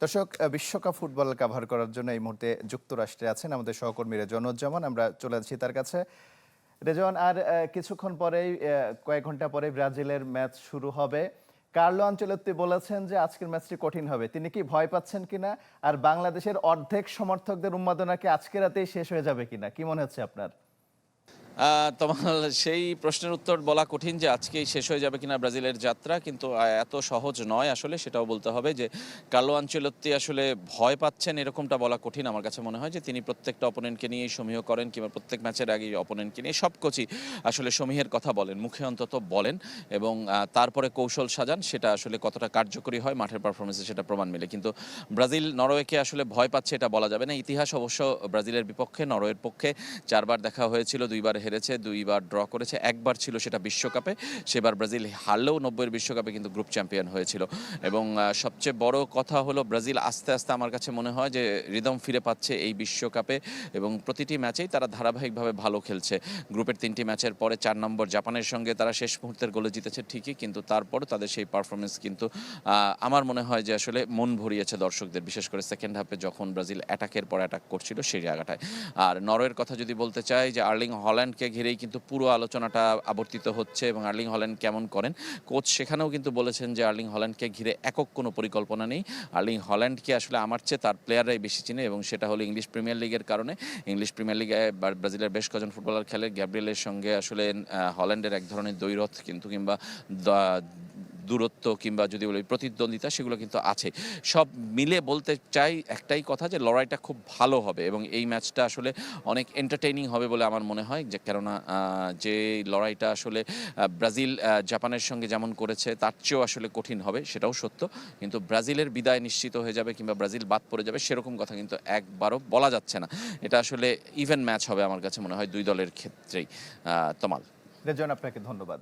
দর্শক, বিশ্বকাপ football cover করার জন্য এই মুহূর্তে যুক্তরাষ্ট্রে আছেন আমাদের সহকর্মী রেজওয়ানুজ্জামান। আমরা চলে যাচ্ছি তার কাছে। রেজওয়ান, আর কিছুক্ষণ পরেই কয়েক ঘন্টা পরেই ব্রাজিলের ম্যাচ শুরু হবে। কার্লো আনচেলত্তি বলেছেন যে আজকের ম্যাচটি কঠিন হবে। তিনি কি ভয় পাচ্ছেন কিনা, আর বাংলাদেশের অর্ধেক সমর্থকদের উন্মাদনা কি আজকে রাতেই শেষ হয়ে যাবে কিনা, কি মনে হচ্ছে আপনার? তোমার সেই প্রশ্নের উত্তর বলা কঠিন যে আজকেই শেষ হয়ে যাবে কিনা ব্রাজিলের যাত্রা, কিন্তু এত সহজ নয় আসলে, সেটাও বলতে হবে যে কার্লো আনচেলত্তি আসলে ভয় পাচ্ছেন এরকমটা বলা কঠিন। আমার কাছে মনে হয় যে তিনি প্রত্যেকটা অপোনেন্টকে নিয়েই সমীহ করেন, কিংবা প্রত্যেক ম্যাচের আগেই অপোনেন্টকে নিয়ে সব কোচই আসলে সমীহের কথা বলেন, মুখে অন্তত বলেন, এবং তারপরে কৌশল সাজান। সেটা আসলে কতটা কার্যকরী হয় মাঠের পারফরমেন্সে সেটা প্রমাণ মেলে। কিন্তু ব্রাজিল নরওয়েকে আসলে ভয় পাচ্ছে এটা বলা যাবে না। ইতিহাস অবশ্য ব্রাজিলের বিপক্ষে, নরওয়ের পক্ষে 4বার দেখা হয়েছিল, 2বার হেরেছে, 2বার ড্র করেছে, একবার ছিল সেটা বিশ্বকাপে। সেবার ব্রাজিল হারলেও 90-এর বিশ্বকাপে কিন্তু গ্রুপ চ্যাম্পিয়ন হয়েছিল। এবং সবচেয়ে বড় কথা হলো ব্রাজিল আস্তে আস্তে আমার কাছে মনে হয় যে রিদম ফিরে পাচ্ছে এই বিশ্বকাপে, এবং প্রতিটি ম্যাচেই তারা ধারাবাহিকভাবে ভালো খেলছে। গ্রুপের 3টি ম্যাচের পরে 4 নম্বর জাপানের সঙ্গে তারা শেষ মুহূর্তের গোলে জিতেছে ঠিকই, কিন্তু তারপর তাদের সেই পারফরমেন্স কিন্তু আমার মনে হয় যে আসলে মন ভরিয়েছে দর্শকদের, বিশেষ করে সেকেন্ড হাফে যখন ব্রাজিল অ্যাটাকের পর অ্যাটাক করছিল সেই জায়গাটায়। আর নরওয়ের কথা যদি বলতে চাই, যে আর্লিং হল্যান্ডকে ঘিরেই কিন্তু পুরো আলোচনাটা আবর্তিত হচ্ছে, এবং আর্লিং হল্যান্ড কেমন করেন। কোচ সেখানেও কিন্তু বলেছেন যে আর্লিং হল্যান্ডকে ঘিরে একক কোনো পরিকল্পনা নেই। আর্লিং হল্যান্ডকে আসলে আমার চেয়ে তার প্লেয়াররাই বেশি চিনে, এবং সেটা হলো ইংলিশ প্রিমিয়ার লিগের কারণে। ইংলিশ প্রিমিয়ার লিগে ব্রাজিলের বেশ কজন ফুটবলার খেলে। গ্যাব্রিয়েলের সঙ্গে আসলে হল্যান্ডের এক ধরনের দ্বৈরথ কিন্তু, কিংবা দূরত্ব, কিংবা যদি বলি প্রতিদ্বন্দ্বিতা, সেগুলো কিন্তু আছে। সব মিলে বলতে চাই একটাই কথা, যে লড়াইটা খুব ভালো হবে, এবং এই ম্যাচটা আসলে অনেক এন্টারটেইনিং হবে বলে আমার মনে হয়। যে কেননা যে লড়াইটা আসলে ব্রাজিল জাপানের সঙ্গে যেমন করেছে তার চেয়েও আসলে কঠিন হবে, সেটাও সত্য। কিন্তু ব্রাজিলের বিদায় নিশ্চিত হয়ে যাবে, কিংবা ব্রাজিল বাদ পড়ে যাবে, সেরকম কথা কিন্তু একবারও বলা যাচ্ছে না। এটা আসলে ইভেন ম্যাচ হবে আমার কাছে মনে হয় দুই দলের ক্ষেত্রেই। তমাল। রেজওয়ান, আপনাকে ধন্যবাদ।